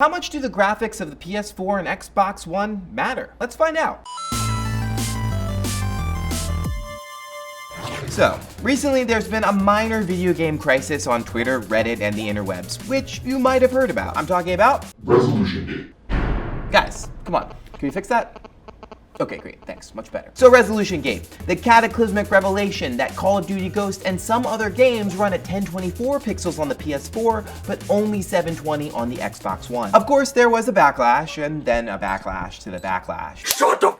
How much do the graphics of the PS4 and Xbox One matter? Let's find out. So, recently there's been a minor video game crisis on Twitter, Reddit, and the interwebs, which you might have heard about. I'm talking about Resolution Gate. Guys, come on, can we fix that? Okay, great, thanks, much better. So Resolution Gate, the cataclysmic revelation that Call of Duty Ghost and some other games run at 1024 pixels on the PS4, but only 720 on the Xbox One. Of course, there was a backlash, and then a backlash to the backlash. Shut the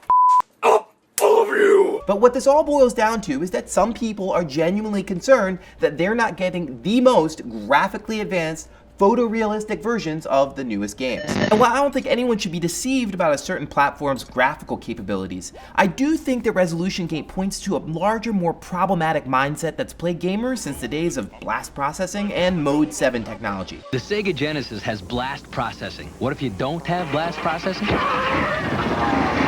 up, all of you! But what this all boils down to is that some people are genuinely concerned that they're not getting the most graphically advanced photorealistic versions of the newest games. And while I don't think anyone should be deceived about a certain platform's graphical capabilities, I do think that Resolution Gate points to a larger, more problematic mindset that's plagued gamers since the days of blast processing and Mode 7 technology. The Sega Genesis has blast processing. What if you don't have blast processing?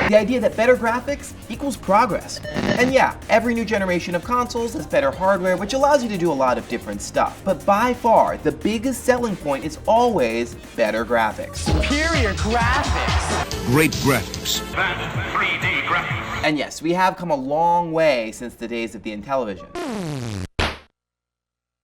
The idea that better graphics equals progress. And yeah, every new generation of consoles has better hardware, which allows you to do a lot of different stuff. But by far, the biggest selling point is always better graphics. Superior graphics. Great graphics. That's 3D graphics. And yes, we have come a long way since the days of the Intellivision.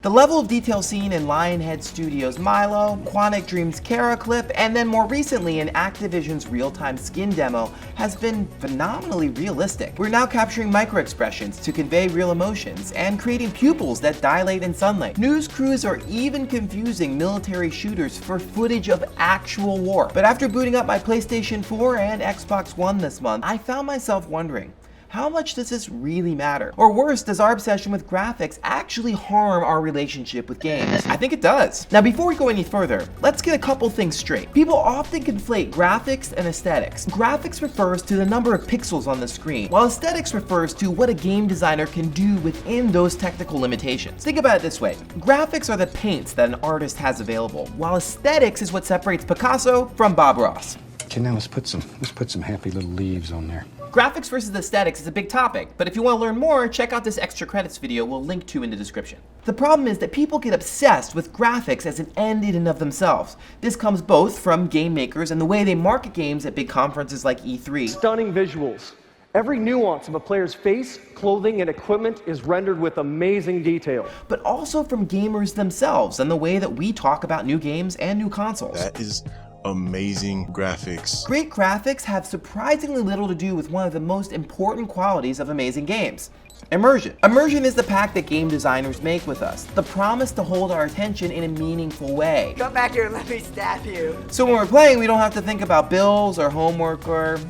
The level of detail seen in Lionhead Studios' Milo, Quantic Dream's Kara clip, and then more recently in Activision's real-time skin demo has been phenomenally realistic. We're now capturing micro-expressions to convey real emotions and creating pupils that dilate in sunlight. News crews are even confusing military shooters for footage of actual war. But after booting up my PlayStation 4 and Xbox One this month, I found myself wondering, how much does this really matter? Or worse, does our obsession with graphics actually harm our relationship with games? I think it does. Now, before we go any further, let's get a couple things straight. People often conflate graphics and aesthetics. Graphics refers to the number of pixels on the screen, while aesthetics refers to what a game designer can do within those technical limitations. Think about it this way. Graphics are the paints that an artist has available, while aesthetics is what separates Picasso from Bob Ross. Okay, now let's put some happy little leaves on there. Graphics versus aesthetics is a big topic, but if you want to learn more, check out this extra credits video we'll link to in the description. The problem is that people get obsessed with graphics as an end in and of themselves. This comes both from game makers and the way they market games at big conferences like E3. Stunning visuals. Every nuance of a player's face, clothing, and equipment is rendered with amazing detail. But also from gamers themselves and the way that we talk about new games and new consoles. That is amazing graphics. Great graphics have surprisingly little to do with one of the most important qualities of amazing games: immersion. Immersion is the pact that game designers make with us, the promise to hold our attention in a meaningful way. Come back here and let me stab you. So when we're playing, we don't have to think about bills or homework or,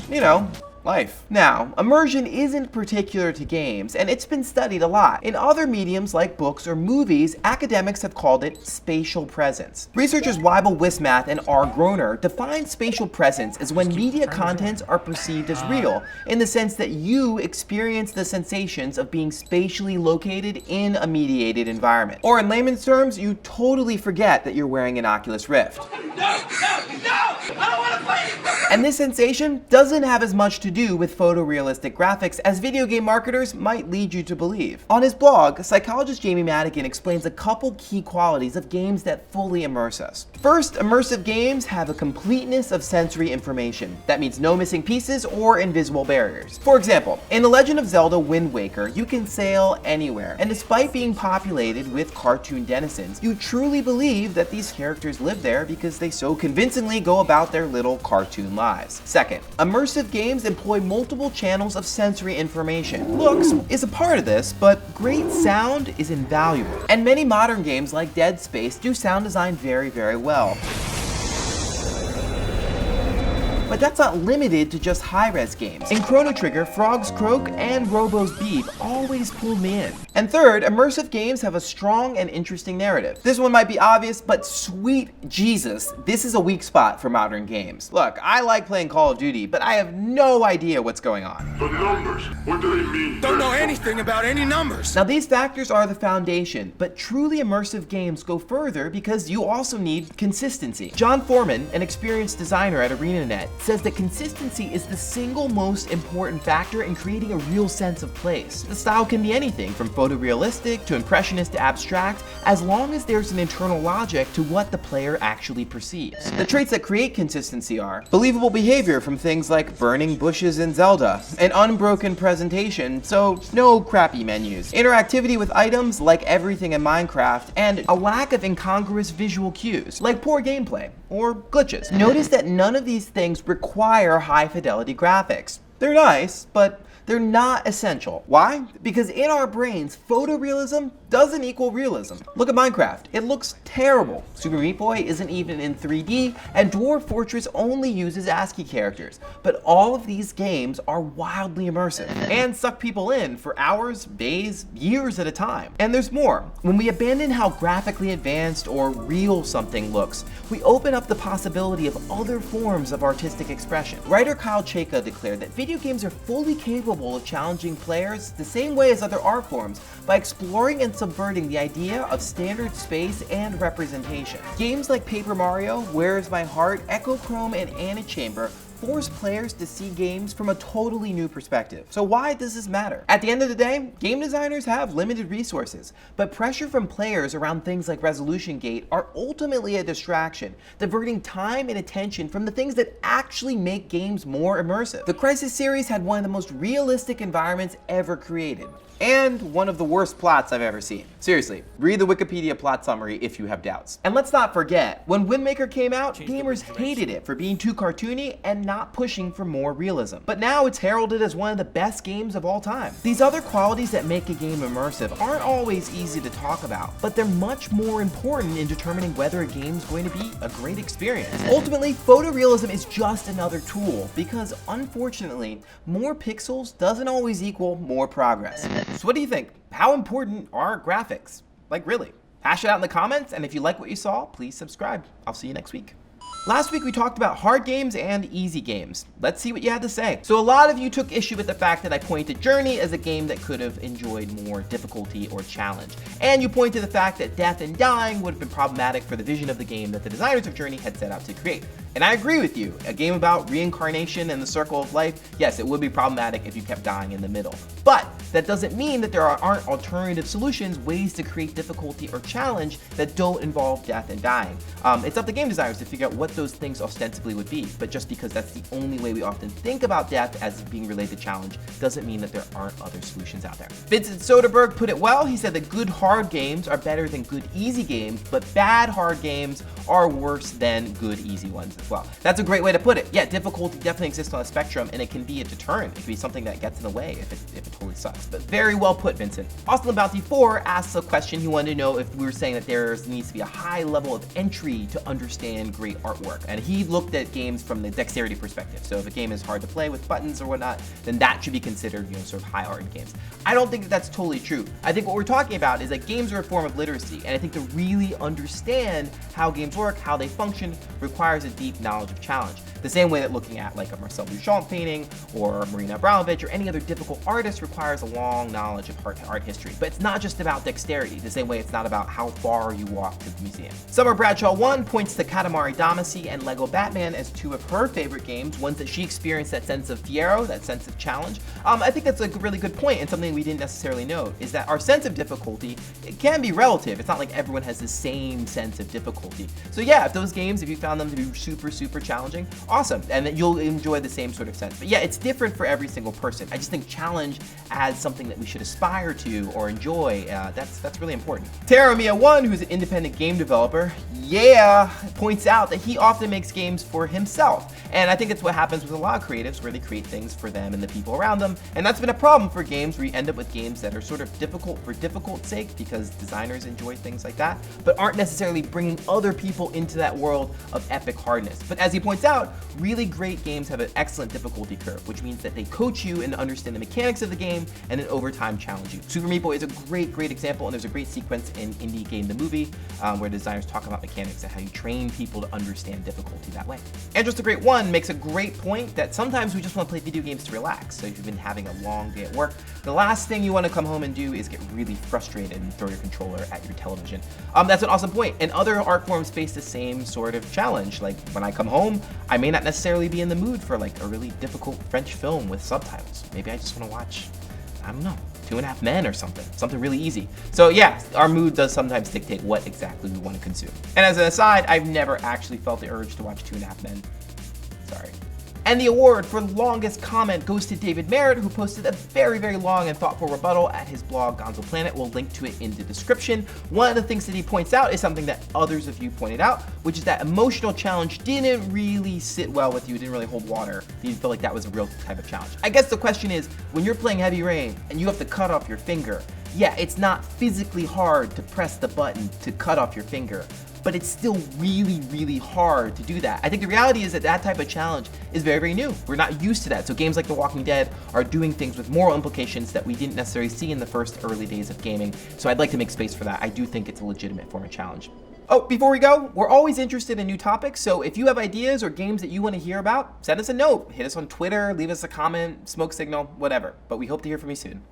life. Now, immersion isn't particular to games, and it's been studied a lot. In other mediums like books or movies, academics have called it spatial presence. Researchers Weibel Wismath and R. Groner define spatial presence as when media contents are perceived as real, in the sense that you experience the sensations of being spatially located in a mediated environment. Or in layman's terms, you totally forget that you're wearing an Oculus Rift. No! I don't want to play anymore! And this sensation doesn't have as much to do with photorealistic graphics as video game marketers might lead you to believe. On his blog, psychologist Jamie Madigan explains a couple key qualities of games that fully immerse us. First, immersive games have a completeness of sensory information. That means no missing pieces or invisible barriers. For example, in The Legend of Zelda Wind Waker, you can sail anywhere, and despite being populated with cartoon denizens, you truly believe that these characters live there because they so convincingly go about their little cartoon lives. Second, immersive games employ multiple channels of sensory information. Looks is a part of this, but great sound is invaluable. And many modern games like Dead Space do sound design very, very well. But that's not limited to just high-res games. In Chrono Trigger, Frogs Croak and Robo's Beep always pulled me in. And third, immersive games have a strong and interesting narrative. This one might be obvious, but sweet Jesus, this is a weak spot for modern games. Look, I like playing Call of Duty, but I have no idea what's going on. The numbers, what do they mean? Don't know anything about any numbers. Now these factors are the foundation, but truly immersive games go further because you also need consistency. John Foreman, an experienced designer at ArenaNet, says that consistency is the single most important factor in creating a real sense of place. The style can be anything from photorealistic to impressionist to abstract, as long as there's an internal logic to what the player actually perceives. The traits that create consistency are believable behavior from things like burning bushes in Zelda, an unbroken presentation, so no crappy menus, interactivity with items like everything in Minecraft, and a lack of incongruous visual cues, like poor gameplay or glitches. Notice that none of these things require high fidelity graphics. They're nice, but they're not essential. Why? Because in our brains, photorealism doesn't equal realism. Look at Minecraft. It looks terrible. Super Meat Boy isn't even in 3D, and Dwarf Fortress only uses ASCII characters. But all of these games are wildly immersive and suck people in for hours, days, years at a time. And there's more. When we abandon how graphically advanced or real something looks, we open up the possibility of other forms of artistic expression. Writer Kyle Chayka declared that video games are fully capable of challenging players the same way as other art forms by exploring and subverting the idea of standard space and representation. Games like Paper Mario, Where Is My Heart, Echo Chrome, and Antichamber force players to see games from a totally new perspective. So why does this matter? At the end of the day, game designers have limited resources, but pressure from players around things like resolution gate are ultimately a distraction, diverting time and attention from the things that actually make games more immersive. The Crysis series had one of the most realistic environments ever created, and one of the worst plots I've ever seen. Seriously, read the Wikipedia plot summary if you have doubts. And let's not forget, when Wind Waker came out, gamers hated it for being too cartoony and not pushing for more realism. But now it's heralded as one of the best games of all time. These other qualities that make a game immersive aren't always easy to talk about, but they're much more important in determining whether a game's going to be a great experience. Ultimately, photorealism is just another tool because, unfortunately, more pixels doesn't always equal more progress. So what do you think? How important are graphics? Like really? Hash it out in the comments, and if you like what you saw, please subscribe. I'll see you next week. Last week we talked about hard games and easy games. Let's see what you had to say. So a lot of you took issue with the fact that I pointed Journey as a game that could have enjoyed more difficulty or challenge. And you point to the fact that death and dying would have been problematic for the vision of the game that the designers of Journey had set out to create. And I agree with you. A game about reincarnation and the circle of life, yes, it would be problematic if you kept dying in the middle. But that doesn't mean that there aren't alternative solutions, ways to create difficulty or challenge that don't involve death and dying. It's up to game designers to figure out what those things ostensibly would be, but just because that's the only way we often think about death as being related to challenge doesn't mean that there aren't other solutions out there. Vincent Soderbergh put it well. He said that good hard games are better than good easy games, but bad hard games are worse than good easy ones as well. That's a great way to put it. Yeah, difficulty definitely exists on a spectrum, and it can be a deterrent. It can be something that gets in the way if it totally sucks. But very well put, Vincent. Austin Bounty 4 asks a question. He wanted to know if we were saying that there needs to be a high level of entry to understand great artwork. And he looked at games from the dexterity perspective. So if a game is hard to play with buttons or whatnot, then that should be considered, sort of high art in games. I don't think that that's totally true. I think what we're talking about is that games are a form of literacy, and I think to really understand how games work, how they function, requires a deep knowledge of challenge. The same way that looking at like a Marcel Duchamp painting or Marina Abramovich or any other difficult artist requires a long knowledge of art history. But it's not just about dexterity, the same way it's not about how far you walk to the museum. Summer Bradshaw 1 points to Katamari Damacy and Lego Batman as two of her favorite games, ones that she experienced that sense of fiero, that sense of challenge. I think that's a really good point, and something we didn't necessarily note is that our sense of difficulty, it can be relative. It's not like everyone has the same sense of difficulty. So yeah, if those games, if you found them to be super, super challenging, awesome, and that you'll enjoy the same sort of sense. But yeah, it's different for every single person. I just think challenge as something that we should aspire to or enjoy, that's really important. Terramia1, who's an independent game developer, points out that he often makes games for himself. And I think that's what happens with a lot of creatives, where they create things for them and the people around them. And that's been a problem for games where you end up with games that are sort of difficult for difficult's sake because designers enjoy things like that, but aren't necessarily bringing other people into that world of epic hardness. But as he points out, really great games have an excellent difficulty curve, which means that they coach you and understand the mechanics of the game and then over time challenge you. Super Meat Boy is a great example, and there's a great sequence in Indie Game the Movie where designers talk about mechanics mechanics and how you train people to understand difficulty that way. And Just a Great One makes a great point that sometimes we just want to play video games to relax. So if you've been having a long day at work, the last thing you want to come home and do is get really frustrated and throw your controller at your television. That's an awesome point. And other art forms face the same sort of challenge. Like when I come home, I may not necessarily be in the mood for like a really difficult French film with subtitles. Maybe I just want to watch, I don't know, 2.5 Men or something really easy. So yeah, our mood does sometimes dictate what exactly we want to consume. And as an aside, I've never actually felt the urge to watch 2.5 Men. Sorry. And the award for longest comment goes to David Merritt, who posted a very, very long and thoughtful rebuttal at his blog, Gonzo Planet. We'll link to it in the description. One of the things that he points out is something that others of you pointed out, which is that emotional challenge didn't really sit well with you. It didn't really hold water. You didn't feel like that was a real type of challenge. I guess the question is, when you're playing Heavy Rain and you have to cut off your finger, yeah, it's not physically hard to press the button to cut off your finger, but it's still really, really hard to do that. I think the reality is that that type of challenge is very, very new. We're not used to that. So games like The Walking Dead are doing things with moral implications that we didn't necessarily see in the first early days of gaming. So I'd like to make space for that. I do think it's a legitimate form of challenge. Oh, before we go, we're always interested in new topics. So if you have ideas or games that you want to hear about, send us a note, hit us on Twitter, leave us a comment, smoke signal, whatever. But we hope to hear from you soon.